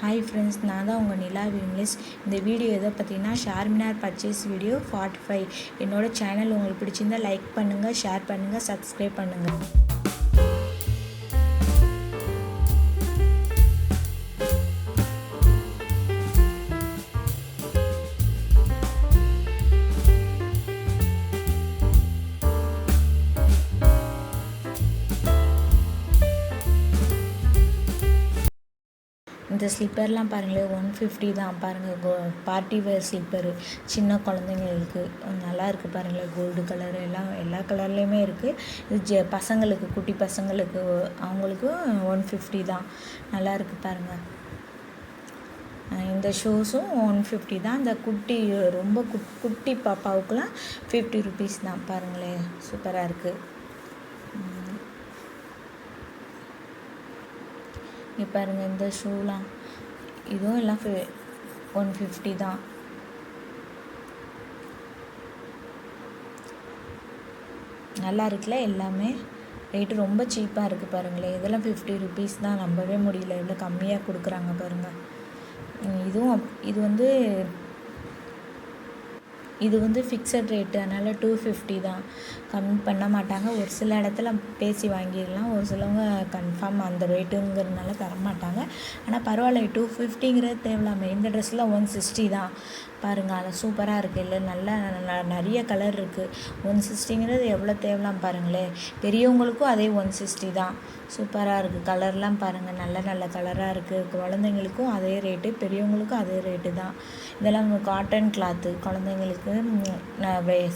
Hi friends, நான் தான் உங்கள் நிலா விம்லிஸ். இந்த வீடியோ எதை பார்த்தீங்கன்னா ஷார்மினார் பர்ச்சேஸ் வீடியோ 45. என்னோடய சேனல் உங்களுக்கு பிடிச்சிருந்தால் லைக் பண்ணுங்கள், ஷேர் பண்ணுங்கள், சப்ஸ்கிரைப் பண்ணுங்கள். இந்த ஸ்லிப்பர்லாம் பாருங்களேன், 150 தான். பாருங்கள், பார்ட்டி வேர் ஸ்லிப்பரு, சின்ன குழந்தைங்களுக்கு நல்லா இருக்குது பாருங்களேன். கோல்டு கலரு எல்லாம் எல்லா கலர்லேயுமே இருக்குது. இது பசங்களுக்கு, குட்டி பசங்களுக்கு அவங்களுக்கு 150 தான். நல்லா இருக்குது பாருங்கள். இந்த ஷூஸும் 150 தான். இந்த குட்டி ரொம்ப குட்டி பாப்பாவுக்குலாம் 50 ருபீஸ் தான். பாருங்களேன், சூப்பராக இருக்குது. இங்கே பாருங்கள், இந்த ஷூலாம் இதுவும் எல்லாம் 150 தான். நல்லா இருக்குல்ல, எல்லாமே ரேட்டு ரொம்ப சீப்பாக இருக்குது பாருங்களேன். இதெல்லாம் 50 ருபீஸ் தான். நம்பவே முடியல, எவ்வளோ கம்மியாக கொடுக்குறாங்க பாருங்கள். இது வந்து ஃபிக்ஸட் ரேட்டு, அதனால் 250 தான். கம்மி பண்ண மாட்டாங்க. ஒரு சில இடத்துல பேசி வாங்கிடலாம், ஒரு சிலவங்க கன்ஃபார்ம் அந்த ரேட்டுங்கிறதுனால தரமாட்டாங்க. ஆனால் பரவாயில்ல, 250ங்கிறது தேவையில்லாமல். இந்த ட்ரெஸ்லாம் 160 தான். பாருங்கள், அது சூப்பராக இருக்குது இல்லை, நல்லா நிறைய கலர் இருக்குது. 160ங்கிறது எவ்வளோ தேவலாம் பாருங்களேன். பெரியவங்களுக்கும் அதே 160 தான். சூப்பராக இருக்குது. கலர்லாம் பாருங்கள், நல்ல நல்ல கலராக இருக்குது. குழந்தைங்களுக்கும் அதே ரேட்டு, பெரியவங்களுக்கும் அதே ரேட்டு தான். இதெல்லாம் காட்டன் கிளாத்து, குழந்தைங்களுக்கு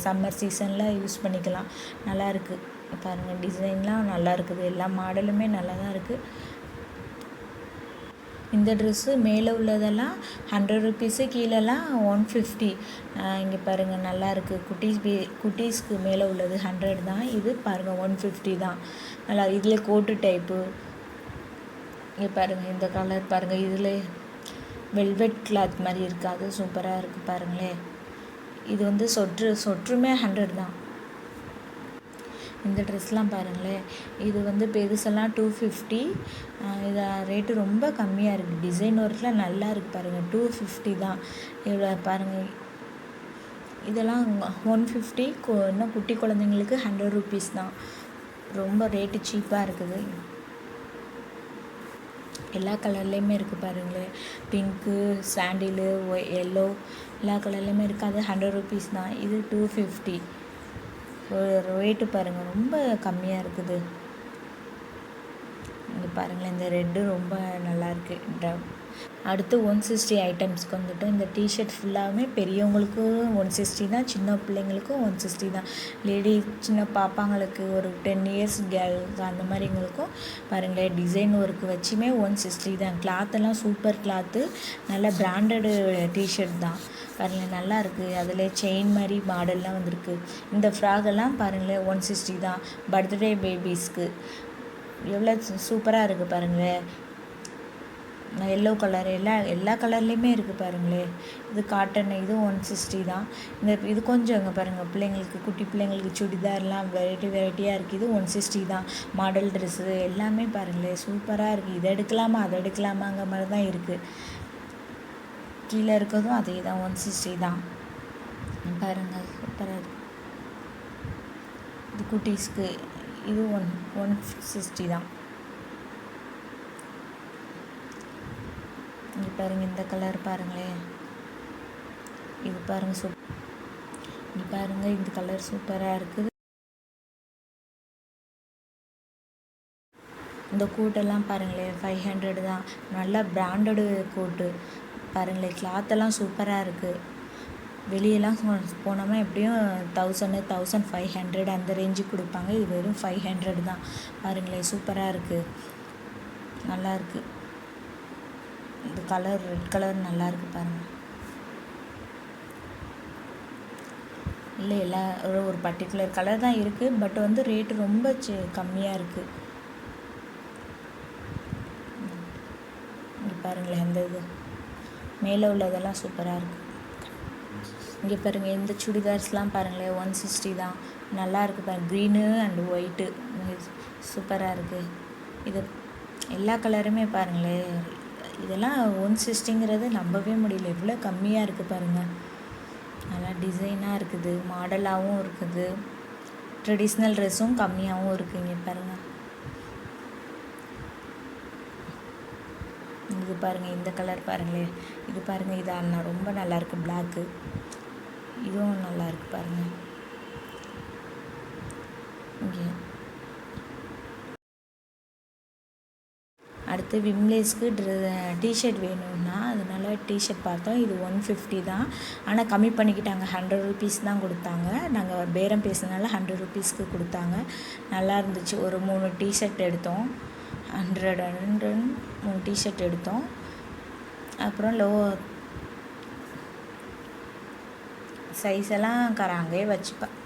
சம்மர் சீசனில் யூஸ் பண்ணிக்கலாம். நல்லா இருக்குது பாருங்கள். டிசைன்லாம் நல்லா இருக்குது. எல்லா மாடலுமே நல்லா தான் இருக்குது. இந்த ட்ரெஸ்ஸு மேலே உள்ளதெல்லாம் 100 ருபீஸு, கீழெல்லாம் 150. இங்கே பாருங்கள், நல்லா இருக்குது. குட்டீஸ்க்கு மேலே உள்ளது 100 தான். இது பாருங்கள் 150 தான். நல்லா இதில் கோட்டு டைப்பு. இங்கே பாருங்கள், இந்த கலர் பாருங்கள், இதில் வெல்வெட் கிளாத் மாதிரி இருக்குது. அது சூப்பராக இருக்குது பாருங்களேன். இது வந்து சொற்றுமே 100 தான். இந்த ட்ரெஸ்லாம் பாருங்களேன், இது வந்து பெருசெல்லாம் 250. இது ரேட்டு ரொம்ப கம்மியாக இருக்குது. டிசைன் ஒர்க்லாம் நல்லா இருக்குது பாருங்கள். 250 தான். இவ்வளோ பாருங்கள். இதெல்லாம் 150. இன்னும் குட்டி குழந்தைங்களுக்கு 100 ருபீஸ் தான். ரொம்ப ரேட்டு சீப்பாக இருக்குது. எல்லா கலர்லேயுமே இருக்குது பாருங்களேன். பிங்க்கு, சாண்டிலு, எல்லோ எல்லா கலர்லேயுமே இருக்குது. அது 100 ருபீஸ் தான். இது 250. ரேட்டு பாருங்கள், ரொம்ப கம்மியாக இருக்குது. இங்கே பாருங்களேன், இந்த ரெட்டு ரொம்ப நல்லாயிருக்கு. அடுத்து 160 ஐட்டம்ஸ்க்கு வந்துட்டு இந்த டிஷர்ட் ஃபுல்லாகவே பெரியவங்களுக்கும் 160 தான், சின்ன பிள்ளைங்களுக்கும் 160 தான். லேடி சின்ன பாப்பாங்களுக்கு ஒரு 10 இயர்ஸ் கேர்ள்ஸ் அந்த மாதிரிங்களுக்கும் பாருங்களேன், டிசைன் ஒர்க்கு வச்சுமே 160 தான். கிளாத்தெல்லாம் சூப்பர் கிளாத்து, நல்ல பிராண்டடு டிஷர்ட் தான். பாருங்களேன், நல்லா இருக்குது. அதில் செயின் மாதிரி மாடல்லாம் வந்திருக்கு. இந்த ஃப்ராகெல்லாம் பாருங்களேன் 160 தான். பர்த்டே பேபிஸ்க்கு எவ்வளோ சூப்பராக இருக்குது பாருங்களேன். எல்லோ கலர் எல்லா கலர்லேயுமே இருக்குது பாருங்களேன். இது காட்டன், இது 160 தான். இது கொஞ்சம் இங்கே பாருங்கள், பிள்ளைங்களுக்கு, குட்டி பிள்ளைங்களுக்கு சுடிதார்லாம் வெரைட்டியாக இருக்குது. இது 160 தான். மாடல் ட்ரெஸ்ஸு எல்லாமே பாருங்களேன், சூப்பராக இருக்குது. இதை எடுக்கலாமா அதை எடுக்கலாமாங்கிற மாதிரி தான் இருக்குது. கீழே இருக்கிறதும் அதே தான், 160 தான். பாருங்கள், சூப்பராக இருக்குது. இது குட்டீஸ்க்கு, இது 160 தான். இங்கே பாருங்கள், இந்த கலர் பாருங்களேன். இது பாருங்கள், இங்கே பாருங்கள், இந்த கலர் சூப்பராக இருக்குது. இந்த கோட்டெல்லாம் பாருங்களேன் 500 தான். நல்லா பிராண்டடு கோட்டு பாருங்களேன். கிளாத்தெல்லாம் சூப்பராக இருக்குது. வெளியெல்லாம் போனோம்னா எப்படியும் 1000 1500 அந்த ரேஞ்சு கொடுப்பாங்க. இது வெறும் 500 தான். பாருங்களேன், சூப்பராக இருக்குது, நல்லா இருக்குது. இந்த கலர் ரெட் கலர் நல்லா இருக்குது பாருங்கள். இல்லை, எல்லா ஒரு பர்டிகுலர் கலர் தான் இருக்குது, பட் வந்து ரேட்டு ரொம்ப கம்மியாக இருக்குது. இங்கே பாருங்களேன், இந்த இது மேலே உள்ளதெல்லாம் சூப்பராக இருக்குது. இங்கே பாருங்கள், இந்த சுடிதார்ஸ்லாம் பாருங்களேன் 160 தான். நல்லா இருக்குது பாருங்கள். க்ரீனு அண்டு ஒயிட்டு சூப்பராக இருக்குது. இது எல்லா கலருமே பாருங்களேன், இதெல்லாம் 160ங்கிறது நம்பவே முடியல, எவ்வளோ கம்மியாக இருக்குது பாருங்கள். நல்லா டிசைனாக இருக்குது, மாடலாகவும் இருக்குது, ட்ரெடிஷ்னல் ட்ரெஸ்ஸும் கம்மியாகவும் இருக்குங்க பாருங்கள். இது பாருங்கள், இந்த கலர் பாருங்களேன், இது பாருங்கள், இது அண்ணா ரொம்ப நல்லாயிருக்கு, பிளாக்கு, இதுவும் நல்லாயிருக்கு பாருங்கள். இங்கே அடுத்து விம்லேஸ்க்கு டிஷர்ட் வேணும்னா அதனால டிஷர்ட் பார்த்தோம். இது 150 தான், ஆனால் கம்மி பண்ணிக்கிட்டாங்க, 100 ருபீஸ் தான் கொடுத்தாங்க. நாங்கள் பேரம் பேசுனால 100 ருபீஸ்க்கு கொடுத்தாங்க. நல்லா இருந்துச்சு. ஒரு 3 டிஷர்ட் எடுத்தோம், 100 3 டிஷர்ட் எடுத்தோம். அப்புறம் சைஸ் எல்லாம் அங்கேயே வச்சுப்பேன்.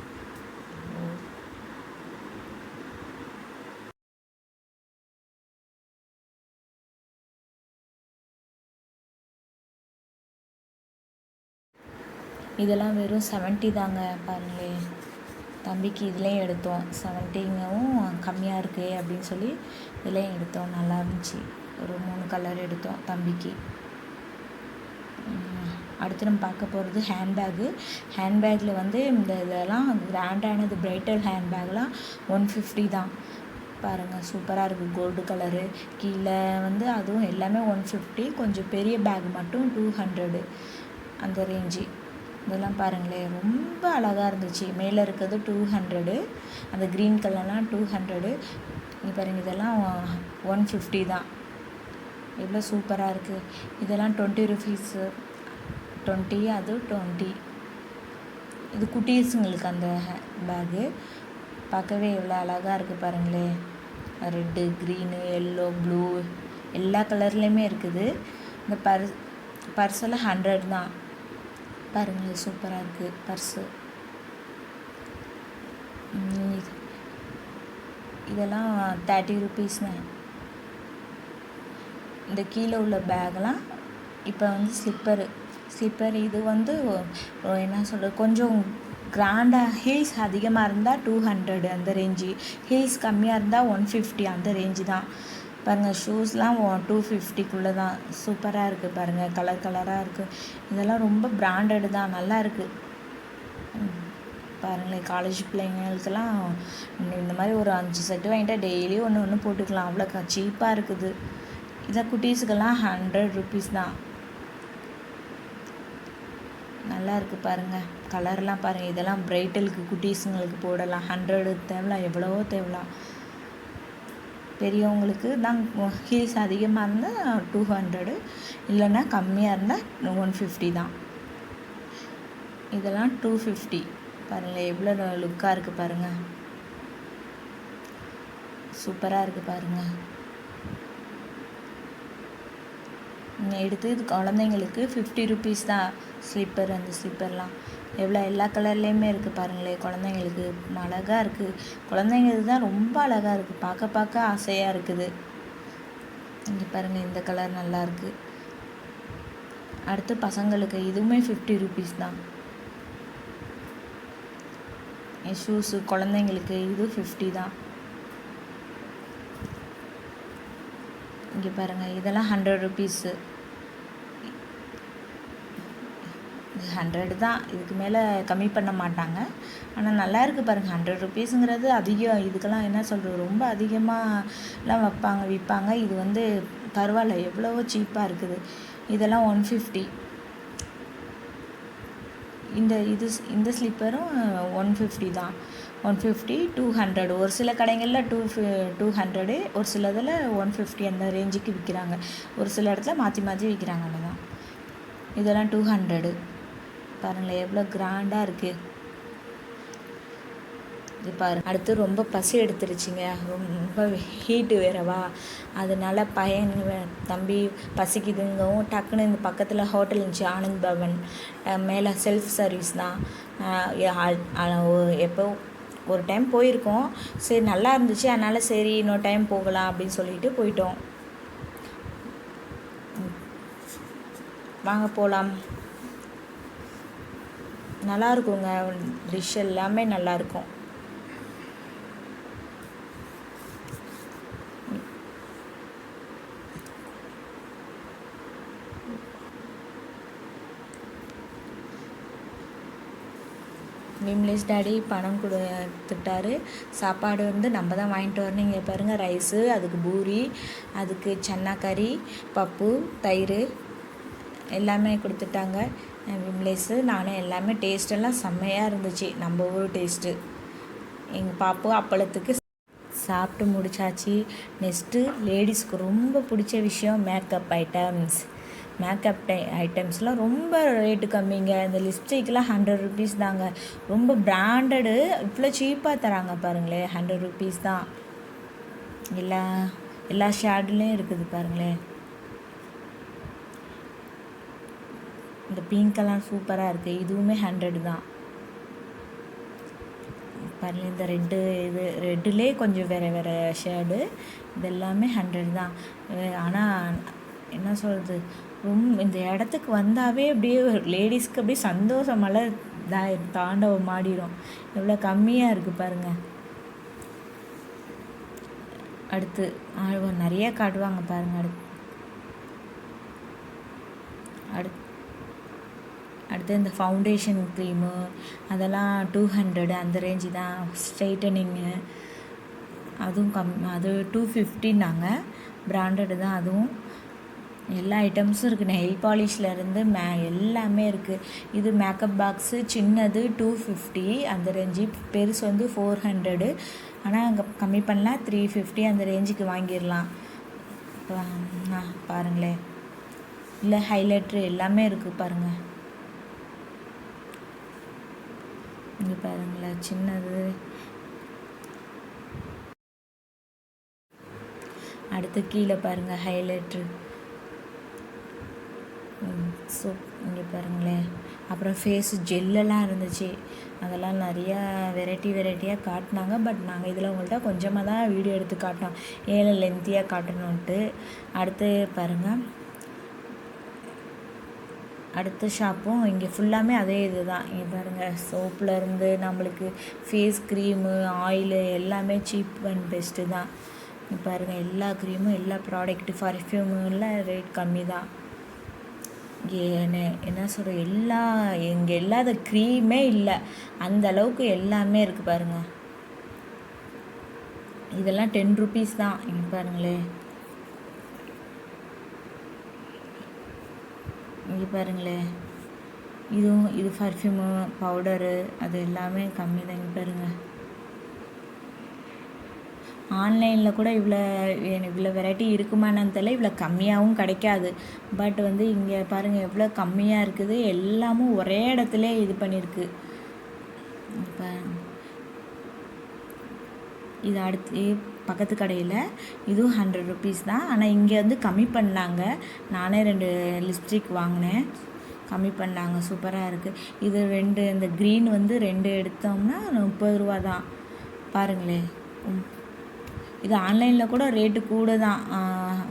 இதெல்லாம் வெறும் 70 தாங்க பாருங்களேன். தம்பிக்கு இதுலேயும் எடுத்தோம், 70ங்கவும் கம்மியாக இருக்குது அப்படின்னு சொல்லி இதுலேயும் எடுத்தோம். நல்லா இருந்துச்சு. ஒரு 3 கலர் எடுத்தோம் தம்பிக்கு. அடுத்து நம்ம பார்க்க போகிறது ஹேண்ட்பேக்கு. ஹேண்ட்பேக்கில் வந்து இதெல்லாம் கிராண்டானது பிரைட்டல் ஹேண்ட்பேக்லாம் 150 தான் பாருங்கள். சூப்பராக இருக்குது, கோல்டு கலரு. கீழே வந்து அதுவும் எல்லாமே 150. கொஞ்சம் பெரிய பேக் மட்டும் 200 அந்த ரேஞ்சு. இதெல்லாம் பாருங்களேன், ரொம்ப அழகாக இருந்துச்சு. மேலே இருக்கிறது 200, அந்த க்ரீன் கலர்லாம் 200. இங்கே பாருங்கள், இதெல்லாம் 150 தான். எவ்வளோ சூப்பராக இருக்குது. இதெல்லாம் 20 ருபீஸு, 20, அது 20. இது குட்டீஸுங்களுக்கு அந்த பேகு. பார்க்கவே எவ்வளோ அழகாக இருக்குது பாருங்களேன். ரெட்டு, க்ரீனு, எல்லோ, ப்ளூ எல்லா கலர்லேயுமே இருக்குது. இந்த பர்ஸெல்லாம் 100 தான் பாருங்கள். சூப்பராக இருக்குது பர்ஸு. இதெல்லாம் 30 ருபீஸ்ங்க. இந்த கீழே உள்ள பேக்லாம் இப்போ வந்து ஸ்லிப்பர் இது வந்து என்ன சொல்கிறது, கொஞ்சம் கிராண்டாக ஹீல்ஸ் அதிகமாக இருந்தால் 200 அந்த ரேஞ்சு, ஹீல்ஸ் கம்மியாக இருந்தால் 150 அந்த ரேஞ்சு தான் பாருங்கள். ஷூஸ்லாம் 250க்குள்ளே தான். சூப்பராக இருக்குது பாருங்கள், கலர் கலராக இருக்குது. இதெல்லாம் ரொம்ப பிராண்டடு தான், நல்லா இருக்குது பாருங்களேன். காலேஜ் பிள்ளைங்களுக்கெல்லாம் இந்த மாதிரி ஒரு 5 செட்டு வாங்கிட்டால் டெய்லி ஒன்று போட்டுக்கலாம், அவ்வளோ சீப்பாக இருக்குது. இதை குட்டீஸுக்கெல்லாம் 100 ருபீஸ் தான். நல்லா இருக்குது பாருங்கள், கலர்லாம் பாருங்கள். இதெல்லாம் பிரைட்டலுக்கு குட்டீஸுங்களுக்கு போடலாம். 100 தேவலாம், எவ்வளவோ தேவலாம். பெரியவங்களுக்கு தான் ஹீல்ஸ் அதிகமாக இருந்தால் 200, இல்லைன்னா கம்மியாக இருந்தால் 150 தான். இதெல்லாம் 250 பாருங்கள். எவ்வளோ லுக்காக இருக்குது பாருங்கள், சூப்பராக இருக்குது பாருங்கள். எடுத்து இது குழந்தைங்களுக்கு 50 ருபீஸ் தான் ஸ்லிப்பர். அந்த ஸ்லிப்பர்லாம் எவ்வளோ எல்லா கலர்லேயுமே இருக்குது பாருங்களேன். குழந்தைங்களுக்கு அழகாக இருக்குது. குழந்தைங்களுக்கு தான் ரொம்ப அழகாக இருக்குது, பார்க்க ஆசையாக இருக்குது. இங்கே பாருங்கள், இந்த கலர் நல்லா இருக்குது. அடுத்து பசங்களுக்கு இதுவுமே 50 ருபீஸ் தான். ஷூஸு குழந்தைங்களுக்கு இது 50 தான். இங்கே பாருங்கள், இதெல்லாம் 100 ருபீஸு. 100 தான், இதுக்கு மேலே கம்மி பண்ண மாட்டாங்க. ஆனால் நல்லா இருக்குது பாருங்கள். 100 ருபீஸுங்கிறது அதிகம். இதுக்கெல்லாம் என்ன சொல்கிறது, ரொம்ப அதிகமாகலாம் விற்பாங்க. இது வந்து பரவாயில்ல, எவ்வளவோ சீப்பாக இருக்குது. இதெல்லாம் 150. இந்த ஸ்லிப்பரும் 150 தான். 150, 200. ஒரு சில கடைகளில் 200, ஒரு சில இதில் 150 அந்த ரேஞ்சுக்கு விற்கிறாங்க. ஒரு சில இடத்துல மாற்றி விற்கிறாங்க. அவ்வளோதான். இதெல்லாம் 200 பாருங்களேன், எவ்வளோ கிராண்டாக இருக்குது. இது பாருங்கள். அடுத்து ரொம்ப பசி எடுத்துருச்சுங்க, ரொம்ப ஹீட்டு வேறவா, அதனால தம்பி பசிக்குதுங்கவும் டக்குன்னு இந்த பக்கத்தில் ஹோட்டல் இருந்துச்சு, ஆனந்த் பவன். மேலே செல்ஃப் சர்வீஸ் தான். எப்போ ஒரு டைம் போயிருக்கோம். சரி, நல்லா இருந்துச்சு, அதனால் சரி இன்னொரு டைம் போகலாம் அப்படின்னு சொல்லிட்டு போயிட்டோம். வாங்க போகலாம். நல்லா இருக்குங்க, டிஷ் எல்லாமே நல்லாயிருக்கும். விம்லேஷ் டாடி பணம் கொடுத்துட்டாரு. சாப்பாடு வந்து நம்ம தான் வாங்கிட்டு வரணும். இங்கே பாருங்கள், ரைஸு, அதுக்கு பூரி, அதுக்கு சன்னா கறி, பப்பு, தயிர் எல்லாமே கொடுத்துட்டாங்க விம்லேஷு. நானும் எல்லாமே டேஸ்ட்டெல்லாம் செம்மையாக இருந்துச்சு, நம்ம ஊர் டேஸ்ட்டு. எங்கள் பாப்பு அப்பளத்துக்கு சாப்பிட்டு முடிச்சாச்சு. நெக்ஸ்ட்டு லேடிஸ்க்கு ரொம்ப பிடிச்ச விஷயம் மேக்கப் ஐட்டம்ஸ். மேக்கப் ஐட்டம்ஸ்லாம் ரொம்ப ரேட்டு கம்மிங்க. இந்த லிப்ஸ்டிக்லாம் 100 ருபீஸ் தாங்க. ரொம்ப பிராண்டடு, இவ்வளோ சீப்பாக தராங்க பாருங்களேன். 100 ருபீஸ் தான். எல்லா ஷேட்லேயும் இருக்குது பாருங்களேன். இந்த பிங்க்கெல்லாம் சூப்பராக இருக்குது. இதுவுமே 100 தான் பாருங்கள். இந்த ரெட்டுலே கொஞ்சம் வேறு ஷேடு, இது எல்லாமே 100 தான். ஆனால் என்ன சொல்கிறது, இந்த இடத்துக்கு வந்தாவே அப்படியே லேடிஸ்க்கு அப்படியே சந்தோஷமெல்லாம் தாண்டவம் மாடிடும். எவ்வளோ கம்மியாக இருக்குது பாருங்கள். அடுத்து நிறைய காட்டுவாங்க பாருங்கள். அடுத்து இந்த ஃபவுண்டேஷன் க்ரீமு அதெல்லாம் 200 அந்த ரேஞ்சு தான். ஸ்ட்ரைட்டனிங்கு அதுவும் அது 250 பிராண்டடு தான் அதுவும். எல்லா ஐட்டம்ஸும் இருக்குது. நெயில் பாலிஷ்லேருந்து எல்லாமே இருக்குது. இது மேக்கப் பாக்ஸு சின்னது 250 அந்த ரேஞ்சு, பெருசு வந்து 400. ஆனால் அங்கே கம்மி பண்ணலாம், 350 அந்த ரேஞ்சுக்கு வாங்கிடலாம். பாருங்களேன், இல்லை ஹைலைட்ரு எல்லாமே இருக்குது பாருங்கள். இங்கே பாருங்களேன், சின்னது. அடுத்து கீழே பாருங்கள் ஹைலைட்ரு. ஸோ இங்கே பாருங்களேன். அப்புறம் ஃபேஸு ஜெல்லெல்லாம் இருந்துச்சு. அதெல்லாம் நிறையா வெரைட்டியாக காட்டினாங்க. பட் நாங்கள் இதில் உங்கள்கிட்ட கொஞ்சமாக தான் வீடியோ எடுத்து காட்டினோம், ஏழை லென்த்தியாக காட்டணுன்ட்டு. அடுத்து பாருங்கள், அடுத்த ஷாப்பும் இங்கே ஃபுல்லாமே அதே இது தான். இங்கே பாருங்கள், சோப்புலேருந்து நம்மளுக்கு ஃபேஸ் க்ரீமு, ஆயிலு எல்லாமே சீப் அண்ட் பெஸ்ட்டு தான். இங்கே பாருங்கள், எல்லா க்ரீமும், எல்லா ப்ராடக்ட்டு, பர்ஃப்யூமெல்லாம் ரேட் கம்மி தான். என்ன சொல்கிற, இங்கே இல்லாத க்ரீமே இல்லை, அந்த அளவுக்கு எல்லாமே இருக்குது பாருங்கள். இதெல்லாம் 10 ருபீஸ் தான். இங்கே பாருங்களேன், இங்கே பாருங்களேன். இது பர்ஃப்யூமு, பவுடரு, அது எல்லாமே கம்மி தான். இங்கே பாருங்கள், ஆன்லைனில் கூட இவ்வளோ வெரைட்டி இருக்குமான்னு தெரியல. இவ்வளோ கம்மியாகவும் கிடைக்காது. பட் வந்து இங்கே பாருங்கள் எவ்வளோ கம்மியாக இருக்குது. எல்லாமும் ஒரே இடத்துல இது பண்ணியிருக்கு. இப்போ இது அடுத்து பக்கத்து கடையில் இதுவும் 100 ருபீஸ் தான். ஆனால் இங்கே வந்து கம்மி பண்ணாங்க. நானே 2 லிப்ஸ்டிக் வாங்கினேன், கம்மி பண்ணாங்க, சூப்பராக இருக்குது. இது இந்த க்ரீன் வந்து 2 எடுத்தோம்னா 30 ரூபா தான் பாருங்களேன். இது ஆன்லைனில் கூட ரேட்டு கூட தான்,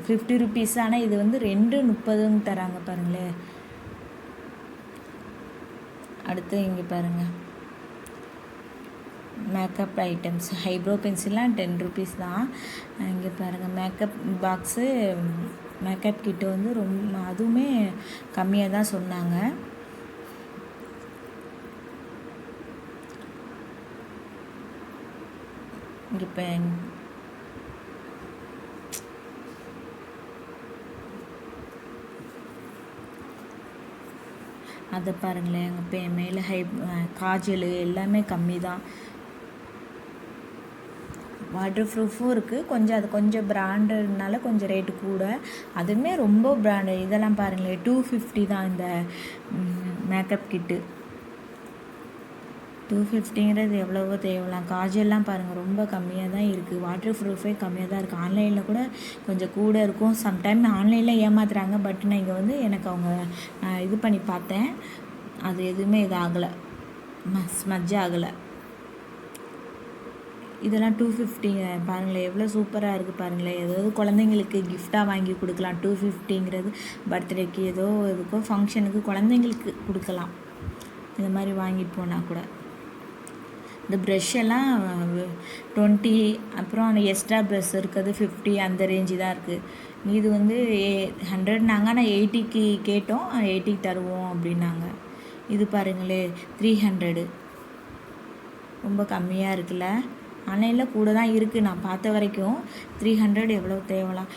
50 ருபீஸ். ஆனால் இது வந்து 2.30 தராங்க பாருங்களேன். அடுத்து இங்கே பாருங்கள், மேக்கப் ஐட்டம்ஸ், ஐப்ரோ பென்சில்லாம் 10 ருபீஸ் தான். இங்கே பாருங்கள், மேக்கப் பாக்ஸு, மேக்கப் கிட்டு வந்து அதுவுமே கம்மியாக தான் சொன்னாங்க. இங்கே இப்போ அதை பாருங்களேன், எங்கள் மேலே காஜல் எல்லாமே கம்மி தான். வாட்டர் ப்ரூஃபும் இருக்குது. அது கொஞ்சம் பிராண்டட்னால கொஞ்சம் ரேட்டு கூட. அதுவுமே ரொம்ப பிராண்டு. இதெல்லாம் பாருங்களேன், 250 தான் இந்த மேக்கப் கிட்டு. 250ங்கிறது எவ்வளவோ தேவலாம். காஜல்லாம் பாருங்கள் ரொம்ப கம்மியாக தான் இருக்குது. வாட்டர் ப்ரூஃபே கம்மியாக தான் இருக்குது. ஆன்லைனில் கூட கொஞ்சம் கூட இருக்கும். சம்டைம் ஆன்லைனில் ஏமாத்துறாங்க. பட் நான் இங்கே வந்து எனக்கு அவங்க இது பண்ணி பார்த்தேன், அது எதுவுமே இதாகலை, ஸ்மஜ் ஆகலை. இதெல்லாம் 250 பாருங்களேன், எவ்வளோ சூப்பராக இருக்குது பாருங்களேன். ஏதாவது குழந்தைங்களுக்கு கிஃப்டாக வாங்கி கொடுக்கலாம். 250ங்கிறது பர்த்டேக்கு ஏதோ இதுக்கோ ஃபங்க்ஷனுக்கு குழந்தைங்களுக்கு கொடுக்கலாம், இந்த மாதிரி வாங்கிட்டு போனால் கூட. இந்த ப்ரெஷ் எல்லாம் 20, அப்புறம் அந்த எக்ஸ்ட்ரா ப்ரெஷ் இருக்கிறது 50 அந்த ரேஞ்சு தான் இருக்குது. இது வந்து 100 நாங்கள், ஆனால் 80க்கு கேட்டோம், 80க்கு தருவோம் அப்படின்னாங்க. இது பாருங்களே 300. ரொம்ப கம்மியாக இருக்குல்ல. ஆன்லைனில் கூட தான் இருக்குது நான் பார்த்த வரைக்கும். 300 எவ்வளோ தேவலாம்.